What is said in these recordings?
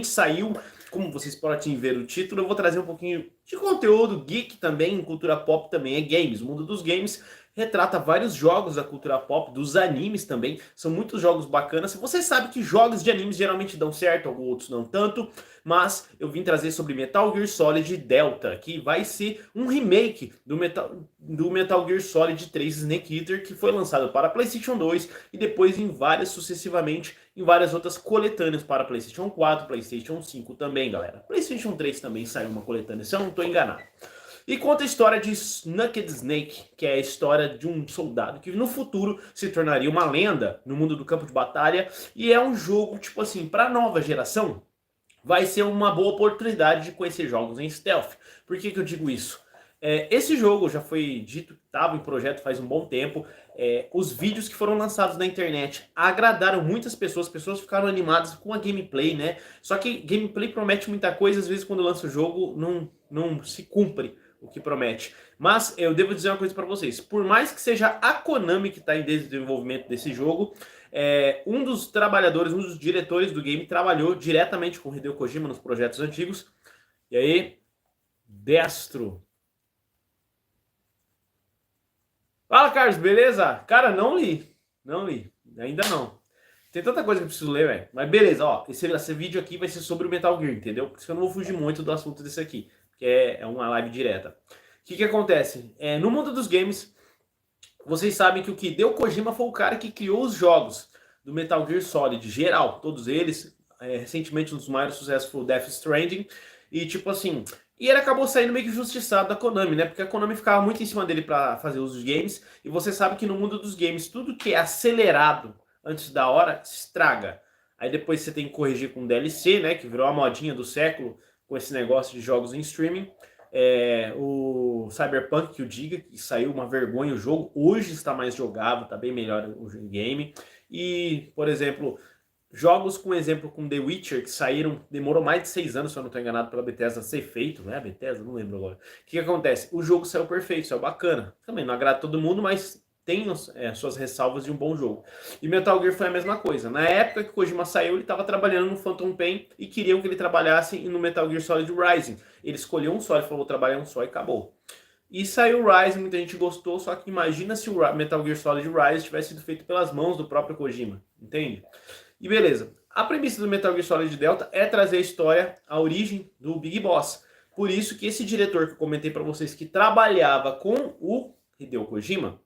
saiu, como vocês podem ver o título, eu vou trazer um pouquinho de conteúdo geek também, cultura pop também, é games. O mundo dos games retrata vários jogos da cultura pop, dos animes também, são muitos jogos bacanas. Você sabe que jogos de animes geralmente dão certo, outros não tanto, mas eu vim trazer sobre Metal Gear Solid Delta, que vai ser um remake do Metal Gear Solid 3 Snake Eater, que foi lançado para PlayStation 2 e depois sucessivamente em várias outras coletâneas para PlayStation 4, PlayStation 5 também, galera. PlayStation 3 também saiu uma coletânea, se eu não estou enganado. E conta a história de Naked Snake, que é a história de um soldado que no futuro se tornaria uma lenda no mundo do campo de batalha. E é um jogo, tipo assim, para nova geração, vai ser uma boa oportunidade de conhecer jogos em stealth. Por que eu digo isso? Esse jogo já foi dito que estava em projeto faz um bom tempo. Os vídeos que foram lançados na internet agradaram muitas pessoas, pessoas ficaram animadas com a gameplay, né? Só que gameplay promete muita coisa, às vezes quando lança o jogo não se cumpre o que promete. Mas eu devo dizer uma coisa para vocês, por mais que seja a Konami que está em desenvolvimento desse jogo, um dos trabalhadores, um dos diretores do game trabalhou diretamente com Hideo Kojima nos projetos antigos. E aí, Destro. Fala, Carlos, beleza? Cara, não li. Não li. Ainda não. Tem tanta coisa que eu preciso ler, velho. Mas beleza, ó. Esse vídeo aqui vai ser sobre o Metal Gear, entendeu? Por isso que eu não vou fugir muito do assunto desse aqui. Que é uma live direta. O que acontece? No mundo dos games, vocês sabem que o Hideo Kojima foi o cara que criou os jogos do Metal Gear Solid geral. Todos eles. Recentemente, um dos maiores sucessos foi o Death Stranding. E tipo assim... E ele acabou saindo meio que justiçado da Konami, né? Porque a Konami ficava muito em cima dele para fazer os games. E você sabe que no mundo dos games, tudo que é acelerado antes da hora se estraga. Aí depois você tem que corrigir com DLC, né? Que virou a modinha do século com esse negócio de jogos em streaming. O Cyberpunk, que o diga, que saiu uma vergonha o jogo. Hoje está mais jogável, está bem melhor o game. E, por exemplo... Jogos com exemplo com The Witcher, que saíram, demorou mais de 6 anos, se eu não estou enganado, pela Bethesda ser feito, né? A Bethesda, não lembro agora. O que acontece? O jogo saiu perfeito, saiu bacana. Também não agrada todo mundo, mas tem suas ressalvas de um bom jogo. E Metal Gear foi a mesma coisa. Na época que Kojima saiu, ele estava trabalhando no Phantom Pain e queriam que ele trabalhasse no Metal Gear Solid Rising. Ele escolheu um só, ele falou, vou trabalhar um só e acabou. E saiu o Rising, muita gente gostou, só que imagina se o Metal Gear Solid Rising tivesse sido feito pelas mãos do próprio Kojima, entende? E beleza, a premissa do Metal Gear Solid Delta é trazer a história, a origem do Big Boss. Por isso que esse diretor que eu comentei para vocês que trabalhava com o Hideo Kojima,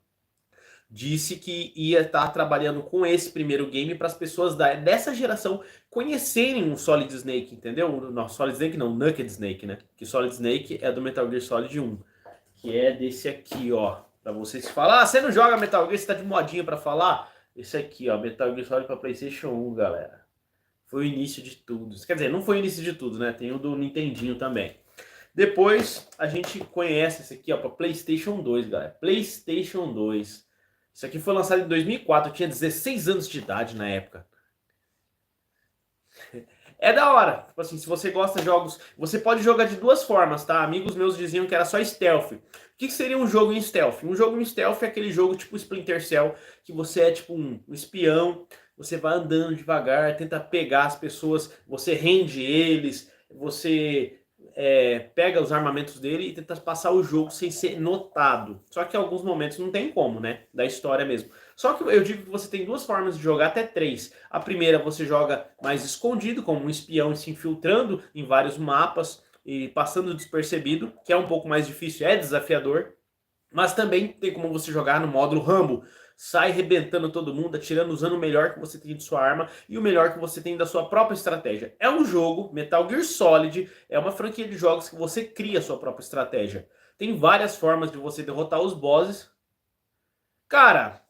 disse que ia estar trabalhando com esse primeiro game para as pessoas dessa geração conhecerem o Solid Snake, entendeu? Não, Solid Snake não, Naked Snake, né? Que Solid Snake é do Metal Gear Solid 1, que é desse aqui, ó. Para vocês falar, você não joga Metal Gear, você tá de modinha para falar? Esse aqui, ó, Metal Gear Solid para PlayStation 1, galera. Foi o início de tudo. Quer dizer, não foi o início de tudo, né? Tem o do Nintendinho também. Depois a gente conhece esse aqui, ó, para PlayStation 2, galera. PlayStation 2. Isso aqui foi lançado em 2004. Eu tinha 16 anos de idade na época. É da hora. Tipo assim, se você gosta de jogos... Você pode jogar de duas formas, tá? Amigos meus diziam que era só stealth. O que seria um jogo em stealth? Um jogo em stealth é aquele jogo tipo Splinter Cell, que você é tipo um espião, você vai andando devagar, tenta pegar as pessoas, você rende eles, você pega os armamentos dele e tenta passar o jogo sem ser notado. Só que em alguns momentos não tem como, né? Da história mesmo. Só que eu digo que você tem duas formas de jogar, até três. A primeira você joga mais escondido, como um espião, se infiltrando em vários mapas e passando despercebido, que é um pouco mais difícil, é desafiador. Mas também tem como você jogar no módulo Rambo. Sai arrebentando todo mundo, atirando, usando o melhor que você tem de sua arma e o melhor que você tem da sua própria estratégia. É um jogo, Metal Gear Solid, é uma franquia de jogos que você cria a sua própria estratégia. Tem várias formas de você derrotar os bosses. Cara,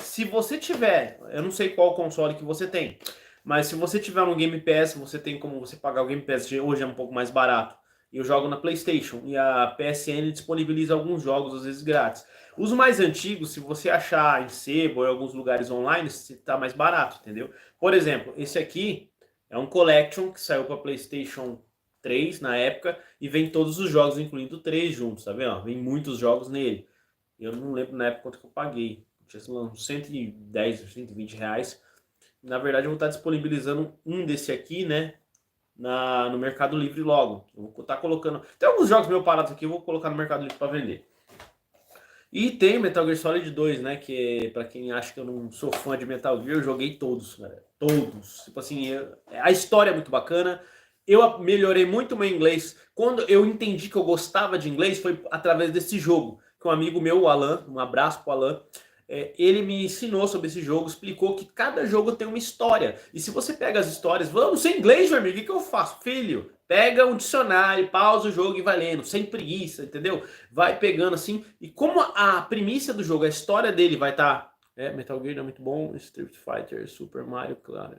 se você tiver, eu não sei qual console que você tem, mas se você tiver no Game Pass, você tem como você pagar o Game Pass, hoje é um pouco mais barato. Eu jogo na PlayStation e a PSN disponibiliza alguns jogos, às vezes grátis. Os mais antigos, se você achar em sebo ou em alguns lugares online, está mais barato, entendeu? Por exemplo, esse aqui é um Collection que saiu para PlayStation 3 na época e vem todos os jogos, incluindo o 3 juntos, tá vendo? Vem muitos jogos nele. Eu não lembro na época quanto que eu paguei. Tinha uns 110, 120 reais. Na verdade, eu vou estar disponibilizando um desse aqui, né? no Mercado Livre logo. Eu vou estar colocando... Tem alguns jogos meio parados aqui, eu vou colocar no Mercado Livre para vender. E tem Metal Gear Solid 2, né? Que pra quem acha que eu não sou fã de Metal Gear, eu joguei todos, cara. Todos. Tipo assim, a história é muito bacana. Eu melhorei muito meu inglês. Quando eu entendi que eu gostava de inglês, foi através desse jogo. Que um amigo meu, o Alan, um abraço pro Alan, ele me ensinou sobre esse jogo, explicou que cada jogo tem uma história. E se você pega as histórias, vamos sem inglês, meu amigo, o que eu faço? Filho, pega um dicionário, pausa o jogo e vai lendo, sem preguiça, entendeu? Vai pegando assim. E como a premissa do jogo, a história dele vai estar. Metal Gear é muito bom, Street Fighter, Super Mario, claro.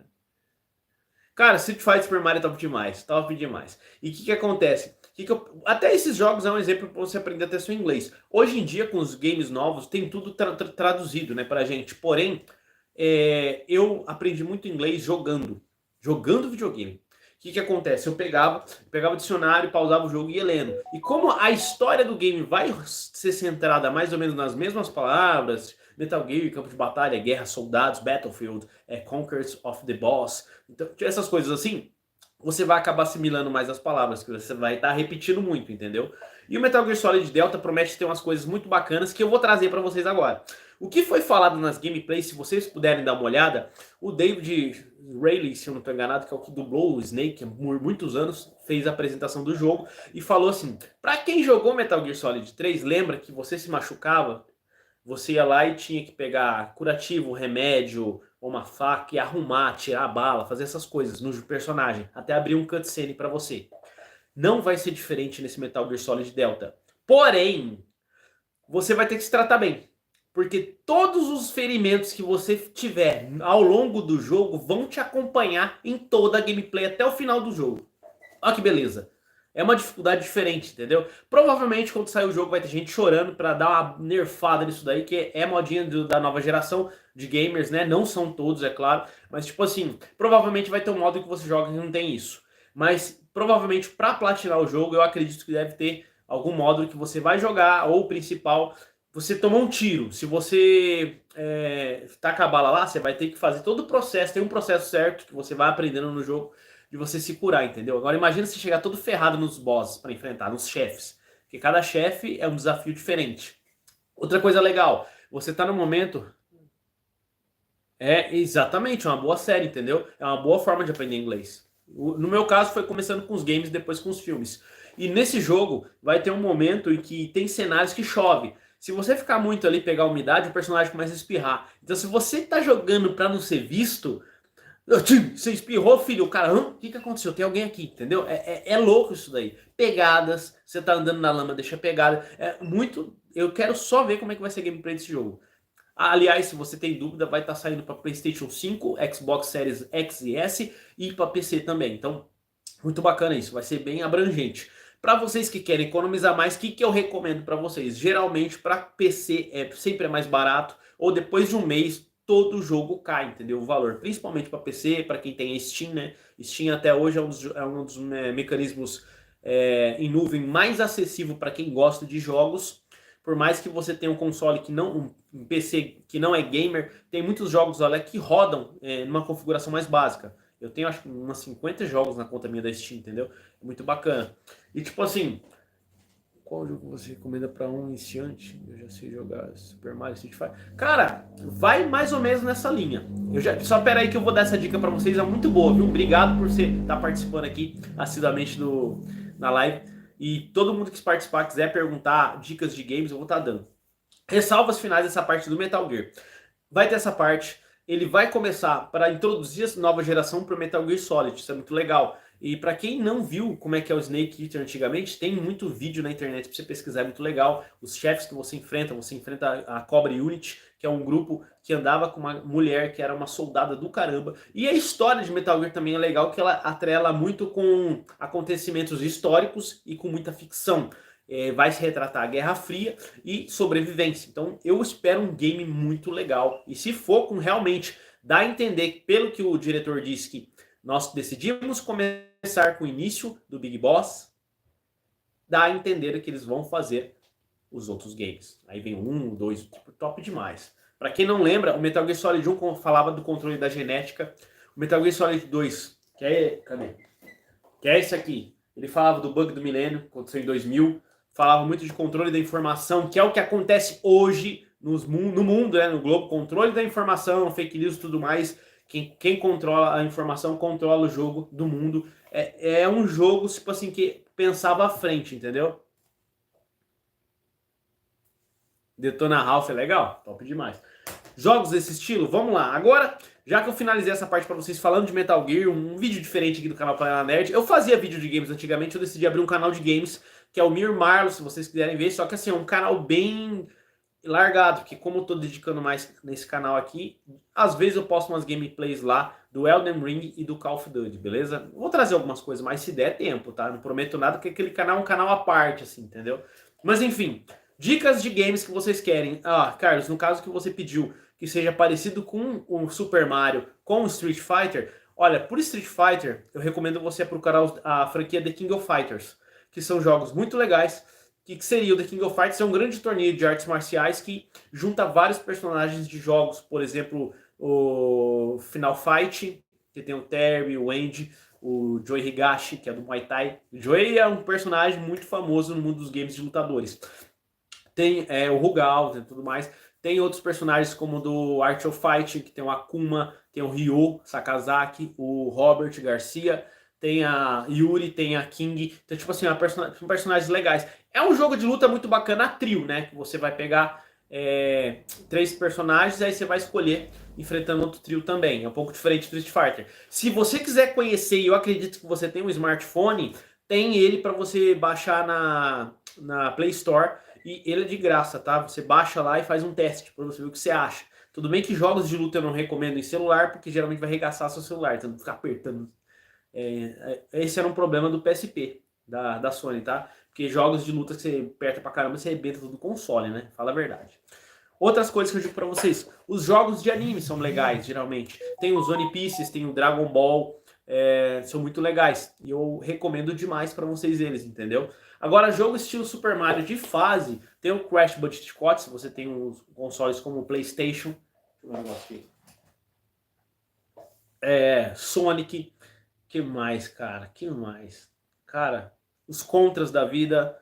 Cara, Street Fighter Super Mario é top demais, top demais. E o que acontece? Até esses jogos é um exemplo para você aprender até seu inglês. Hoje em dia, com os games novos, tem tudo traduzido, né, pra gente. Porém, eu aprendi muito inglês jogando videogame. O que acontece? Eu pegava o dicionário, pausava o jogo e ia lendo. E como a história do game vai ser centrada mais ou menos nas mesmas palavras, Metal Gear, campo de batalha, guerra, soldados, Battlefield, Conquerors of the Boss, então essas coisas assim, você vai acabar assimilando mais as palavras, que você vai estar repetindo muito, entendeu? E o Metal Gear Solid Delta promete ter umas coisas muito bacanas que eu vou trazer para vocês agora. O que foi falado nas gameplays, se vocês puderem dar uma olhada, o David Rayleigh, se eu não estou enganado, que é o que dublou o Snake por muitos anos, fez a apresentação do jogo e falou assim: para quem jogou Metal Gear Solid 3, lembra que você se machucava, você ia lá e tinha que pegar curativo, remédio, ou uma faca e arrumar, tirar a bala, fazer essas coisas no personagem, até abrir um cutscene para você. Não vai ser diferente nesse Metal Gear Solid Delta. Porém, você vai ter que se tratar bem. Porque todos os ferimentos que você tiver ao longo do jogo vão te acompanhar em toda a gameplay até o final do jogo. Olha que beleza. É uma dificuldade diferente, entendeu? Provavelmente quando sair o jogo vai ter gente chorando pra dar uma nerfada nisso daí, que é modinha da nova geração de gamers, né? Não são todos, é claro. Mas tipo assim, provavelmente vai ter um modo que você joga que não tem isso. Mas provavelmente pra platinar o jogo, eu acredito que deve ter algum modo que você vai jogar, ou o principal, você tomou um tiro. Se você tá com a bala lá, você vai ter que fazer todo o processo. Tem um processo certo que você vai aprendendo no jogo de você se curar, entendeu? Agora imagina se chegar todo ferrado nos bosses para enfrentar, nos chefes. Porque cada chefe é um desafio diferente. Outra coisa legal, você tá no momento... É exatamente uma boa série, entendeu? É uma boa forma de aprender inglês. No meu caso foi começando com os games, depois com os filmes. E nesse jogo vai ter um momento em que tem cenários que chove. Se você ficar muito ali, pegar umidade, o personagem começa a espirrar. Então se você tá jogando pra não ser visto, você espirrou, filho, o cara, o que aconteceu? Tem alguém aqui, entendeu? É louco isso daí. Pegadas, você tá andando na lama, deixa pegada. É muito. Eu quero só ver como é que vai ser a gameplay desse jogo. Aliás, se você tem dúvida, vai estar saindo para PlayStation 5, Xbox Series X e S e para PC também. Então, muito bacana isso, vai ser bem abrangente. Para vocês que querem economizar mais, o que eu recomendo para vocês? Geralmente para PC sempre é mais barato, ou depois de um mês todo jogo cai, entendeu? O valor, principalmente para PC, para quem tem Steam, né? Steam até hoje é um dos mecanismos em nuvem mais acessível para quem gosta de jogos. Por mais que você tenha um console que não, um PC que não é gamer, tem muitos jogos olha, que rodam numa configuração mais básica. Eu tenho acho que umas 50 jogos na conta minha da Steam, entendeu? É muito bacana. E tipo assim, qual jogo você recomenda para um iniciante? Eu já sei jogar Super Mario Street Fighter. Cara, vai mais ou menos nessa linha. Só pera aí que eu vou dar essa dica para vocês, é muito boa, viu? Obrigado por você estar participando aqui assiduamente na live. E todo mundo que participar, quiser perguntar dicas de games, eu vou estar dando. Ressalvas finais dessa parte do Metal Gear. Vai ter essa parte, ele vai começar para introduzir essa nova geração para o Metal Gear Solid, isso é muito legal. E para quem não viu como é que é o Snake Eater antigamente, tem muito vídeo na internet para você pesquisar, é muito legal. Os chefes que você enfrenta a Cobra Unit, que é um grupo que andava com uma mulher que era uma soldada do caramba. E a história de Metal Gear também é legal, que ela atrela muito com acontecimentos históricos e com muita ficção. Vai se retratar a Guerra Fria e sobrevivência. Então eu espero um game muito legal. E se for com realmente, dá a entender, pelo que o diretor disse, que nós decidimos começar com o início do Big Boss, dá a entender que eles vão fazer os outros games. Aí vem um, dois, top demais. Pra quem não lembra, o Metal Gear Solid 1 falava do controle da genética. O Metal Gear Solid 2, que é... Cadê? que é esse aqui. Ele falava do bug do milênio, que aconteceu em 2000, falava muito de controle da informação, que é o que acontece hoje no mundo, né, no globo, controle da informação, fake news e tudo mais. Quem controla a informação controla o jogo do mundo. É um jogo, tipo assim, que pensava à frente, entendeu? Detona Ralph é legal, top demais. Jogos desse estilo, vamos lá. Agora, já que eu finalizei essa parte pra vocês falando de Metal Gear, um vídeo diferente aqui do canal Planeta Nerd. Eu fazia vídeo de games antigamente, eu decidi abrir um canal de games, que é o Mir Marlo, se vocês quiserem ver. Só que assim, é um canal bem largado, porque como eu tô dedicando mais nesse canal aqui, às vezes eu posto umas gameplays lá do Elden Ring e do Call of Duty, beleza? Vou trazer algumas coisas, mas se der tempo, tá? Não prometo nada, porque aquele canal é um canal à parte, assim, entendeu? Mas enfim, dicas de games que vocês querem. Ah, Carlos, no caso que você pediu que seja parecido com o Super Mario, com o Street Fighter, olha, por Street Fighter, eu recomendo você procurar a franquia The King of Fighters, que são jogos muito legais. Que seria o The King of Fighters? É um grande torneio de artes marciais que junta vários personagens de jogos, por exemplo, o Final Fight, que tem o Terry, o Andy, o Joey Higashi, que é do Muay Thai. O Joey é um personagem muito famoso no mundo dos games de lutadores. Tem o Rugal e tudo mais. Tem outros personagens como do Art of Fight, que tem o Akuma, tem o Ryo Sakazaki, o Robert Garcia, tem a Yuri, tem a King. Então, tipo assim, são personagens legais. É um jogo de luta muito bacana, a trio, né? Que você vai pegar 3 personagens, aí você vai escolher enfrentando outro trio também. É um pouco diferente do Street Fighter. Se você quiser conhecer, e eu acredito que você tem um smartphone, tem ele para você baixar na Play Store. E ele é de graça, tá? Você baixa lá e faz um teste para você ver o que você acha. Tudo bem que jogos de luta eu não recomendo em celular, porque geralmente vai arregaçar seu celular, então ficar apertando. Esse era um problema do PSP, da Sony, tá? Porque jogos de luta que você aperta pra caramba, você arrebenta tudo no console, né? Fala a verdade. Outras coisas que eu digo pra vocês. Os jogos de anime são legais, geralmente. Tem os One Pieces, tem o Dragon Ball. São muito legais. E eu recomendo demais pra vocês eles, entendeu? Agora, jogo estilo Super Mario de fase. Tem o Crash Bandicoot, se você tem uns consoles como o PlayStation. Deixa eu ver um negócio aqui. Sonic. Que mais, cara? Que mais? Cara, os contras da vida.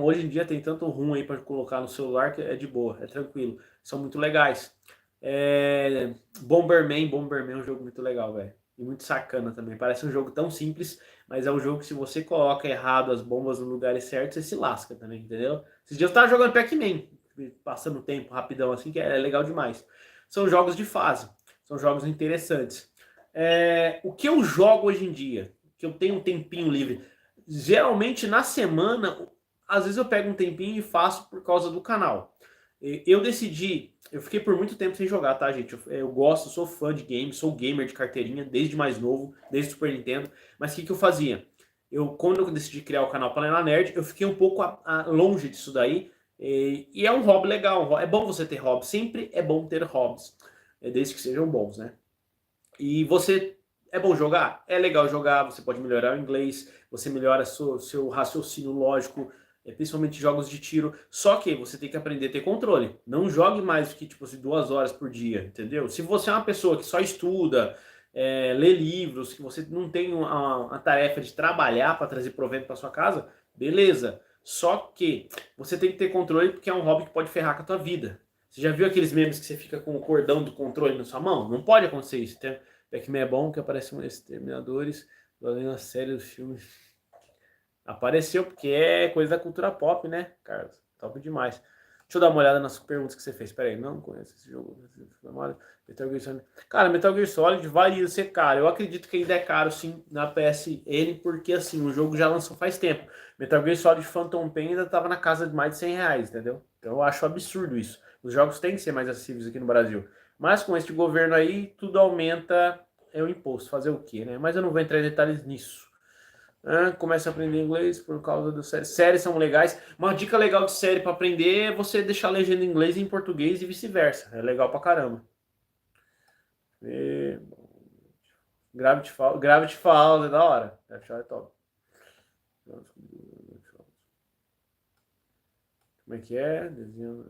Hoje em dia tem tanto rum aí para colocar no celular que é de boa, é tranquilo. São muito legais. Bomberman é um jogo muito legal, velho. E muito sacana também. Parece um jogo tão simples, mas é um jogo que se você coloca errado as bombas no lugar certo, você se lasca também, entendeu? Esses dias eu tava jogando Pac-Man, passando tempo rapidão assim, que é legal demais. São jogos de fase, são jogos interessantes. O que eu jogo hoje em dia, que eu tenho um tempinho livre, geralmente na semana, às vezes eu pego um tempinho e faço por causa do canal. Eu decidi, eu fiquei por muito tempo sem jogar, tá, gente? Eu gosto, sou fã de games, sou gamer de carteirinha desde mais novo, desde o Super Nintendo. Mas o que eu fazia? Quando eu decidi criar o canal Planeta Nerd, eu fiquei um pouco longe disso daí. E é um hobby legal, é bom você ter hobby, sempre é bom ter hobbies, desde que sejam bons, né? E você é bom jogar? É legal jogar, você pode melhorar o inglês, você melhora seu raciocínio lógico, principalmente jogos de tiro. Só que você tem que aprender a ter controle. Não jogue mais do que tipo assim, 2 horas por dia, entendeu? Se você é uma pessoa que só estuda, lê livros, que você não tem uma tarefa de trabalhar para trazer proveito para sua casa, beleza. Só que você tem que ter controle porque é um hobby que pode ferrar com a tua vida. Você já viu aqueles memes que você fica com o cordão do controle na sua mão? Não pode acontecer isso. Pac-Man é bom que aparecem exterminadores, além da série dos filmes. Apareceu porque é coisa da cultura pop, né, Carlos? Top demais. Deixa eu dar uma olhada nas perguntas que você fez. Pera aí, não conheço esse jogo. Metal Gear Solid. Cara, Metal Gear Solid varia ser caro. Eu acredito que ainda é caro, sim, na PSN, porque, assim, o jogo já lançou faz tempo. Metal Gear Solid Phantom Pain ainda tava na casa de mais de R$ 100, entendeu? Então eu acho absurdo isso. Os jogos têm que ser mais acessíveis aqui no Brasil. Mas com este governo aí, tudo aumenta o imposto. Fazer o quê, né? Mas eu não vou entrar em detalhes nisso. Começa a aprender inglês por causa das séries. Séries são legais. Uma dica legal de série para aprender é você deixar a legenda em inglês e em português e vice-versa. É legal pra caramba. E... Gravity Falls é da hora. Gravity Falls é top. Como é que é? Desenho...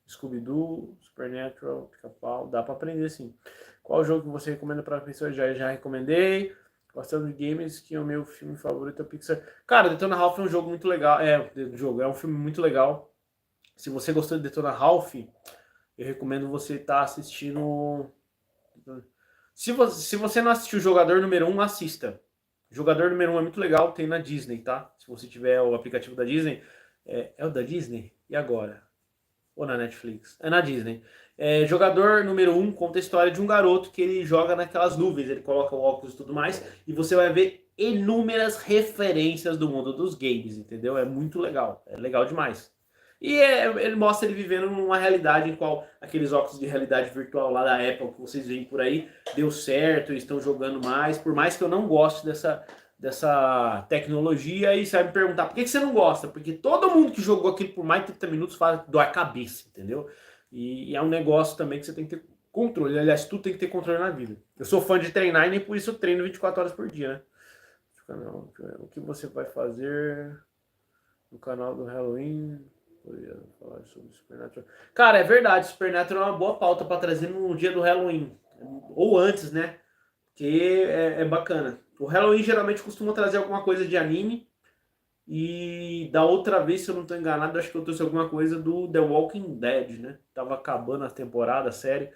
Scooby-Doo, Supernatural, Pica-Pau. Dá pra aprender sim. Qual jogo que você recomenda para pessoas? Já recomendei. Gostando de games, que é o meu filme favorito é Pixar. Cara, Detona Ralph é um jogo muito legal. É um filme muito legal. Se você gostou de Detona Ralph, eu recomendo você estar assistindo. Se você não assistiu o Jogador Número 1, assista. Jogador Número 1 é muito legal, tem na Disney, tá? Se você tiver o aplicativo da Disney. É o da Disney? E agora? Ou na Netflix? É na Disney. Jogador Número 1 conta a história de um garoto que ele joga naquelas nuvens, ele coloca o óculos e tudo mais, e você vai ver inúmeras referências do mundo dos games, entendeu? É muito legal, é legal demais. E ele mostra ele vivendo numa realidade em qual aqueles óculos de realidade virtual lá da Apple que vocês veem por aí, deu certo, eles estão jogando mais, por mais que eu não goste dessa tecnologia, e você vai me perguntar, por que você não gosta? Porque todo mundo que jogou aquilo por mais de 30 minutos fala que dói a cabeça, entendeu? E é um negócio também que você tem que ter controle. Aliás, tudo tem que ter controle na vida. Eu sou fã de treinar e nem por isso eu treino 24 horas por dia, né? O que você vai fazer no canal do Halloween? Eu ia falar sobre Supernatural. Cara, é verdade, Supernatural é uma boa pauta para trazer no dia do Halloween. Ou antes, né? Que é bacana. O Halloween geralmente costuma trazer alguma coisa de anime. E da outra vez, se eu não estou enganado, acho que eu trouxe alguma coisa do The Walking Dead, né? Tava acabando a temporada, a série.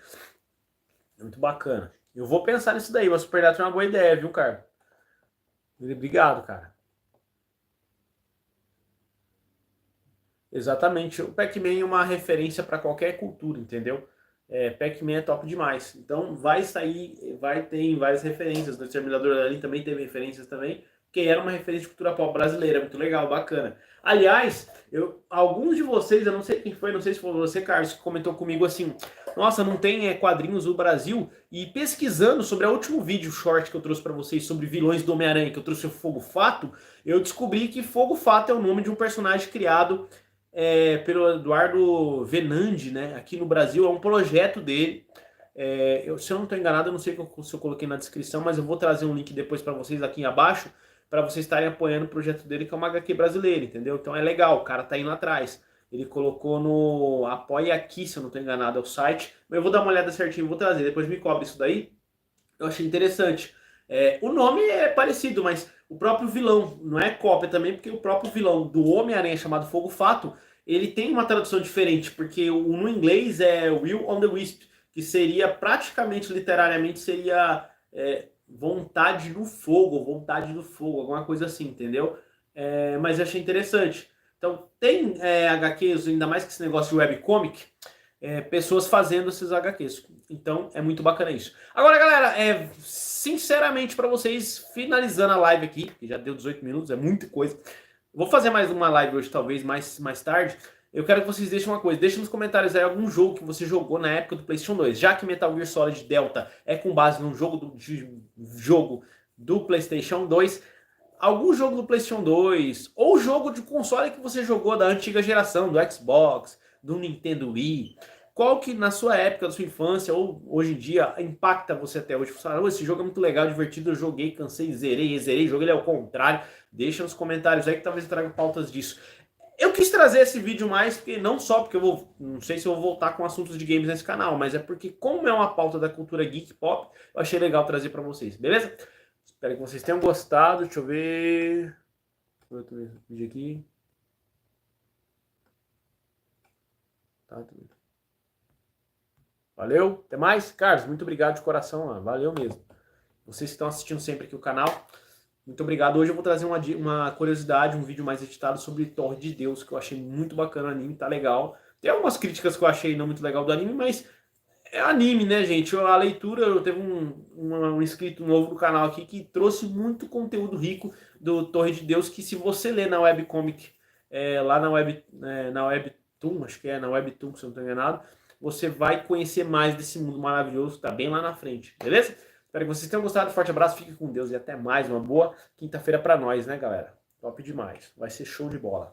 Muito bacana. Eu vou pensar nisso daí, mas Supernatural é uma boa ideia, viu, cara? Obrigado, cara. Exatamente. O Pac-Man é uma referência para qualquer cultura, entendeu? Pac-Man é top demais. Então vai sair, vai ter várias referências. O Exterminador da Liga também teve referências também, que era uma referência de cultura pop brasileira, muito legal, bacana. Aliás, alguns de vocês, eu não sei quem foi, não sei se foi você, Carlos, que comentou comigo assim, nossa, não tem quadrinhos do Brasil? E pesquisando sobre o último vídeo short que eu trouxe para vocês sobre vilões do Homem-Aranha, que eu trouxe o Fogo Fato, eu descobri que Fogo Fato é o nome de um personagem criado pelo Eduardo Venandi, né? Aqui no Brasil, é um projeto dele. Se eu não estou enganado, eu não sei se eu coloquei na descrição, mas eu vou trazer um link depois para vocês aqui abaixo, para vocês estarem apoiando o projeto dele, que é uma HQ brasileira, entendeu? Então é legal, o cara tá indo atrás. Ele colocou no Apoia Aqui, se eu não estou enganado, é o site. Mas eu vou dar uma olhada certinho, vou trazer. Depois me cobre isso daí. Eu achei interessante. O nome é parecido, mas o próprio vilão não é cópia também, porque o próprio vilão do Homem-Aranha chamado Fogo Fato, ele tem uma tradução diferente, porque no inglês é Will on the Wisp, que seria praticamente, literariamente, seria vontade do fogo, alguma coisa assim, entendeu? Mas eu achei interessante. Então, tem HQs, ainda mais que esse negócio de webcomic, pessoas fazendo esses HQs. Então é muito bacana isso. Agora, galera, sinceramente para vocês, finalizando a live aqui, que já deu 18 minutos, é muita coisa. Vou fazer mais uma live hoje, talvez mais tarde. Eu quero que vocês deixem uma coisa, deixem nos comentários aí algum jogo que você jogou na época do PlayStation 2. Já que Metal Gear Solid Delta é com base num jogo do PlayStation 2, algum jogo do PlayStation 2 ou jogo de console que você jogou da antiga geração, do Xbox, do Nintendo Wii, qual que na sua época, da sua infância ou hoje em dia impacta você até hoje? Você fala, oh, esse jogo é muito legal, divertido, eu joguei, cansei, zerei, joguei ele ao contrário. Deixa nos comentários aí que talvez eu traga pautas disso. Eu quis trazer esse vídeo mais, porque não só porque não sei se eu vou voltar com assuntos de games nesse canal, mas é porque como é uma pauta da cultura geek pop, eu achei legal trazer para vocês, beleza? Espero que vocês tenham gostado, deixa eu ver... Outro vídeo aqui. Tá, valeu, até mais. Carlos, muito obrigado de coração, mano. Valeu mesmo. Vocês que estão assistindo sempre aqui o canal, muito obrigado. Hoje eu vou trazer uma curiosidade, um vídeo mais editado sobre Torre de Deus, que eu achei muito bacana o anime, tá legal. Tem algumas críticas que eu achei não muito legal do anime, mas é anime, né, gente? A leitura, eu teve um inscrito novo do canal aqui que trouxe muito conteúdo rico do Torre de Deus, que se você ler na webcomic, lá na Webtoon, acho que na Webtoon, se eu não estou enganado, você vai conhecer mais desse mundo maravilhoso que tá bem lá na frente, beleza? Espero que vocês tenham gostado, forte abraço, fique com Deus e até mais, uma boa quinta-feira para nós, né, galera? Top demais, vai ser show de bola.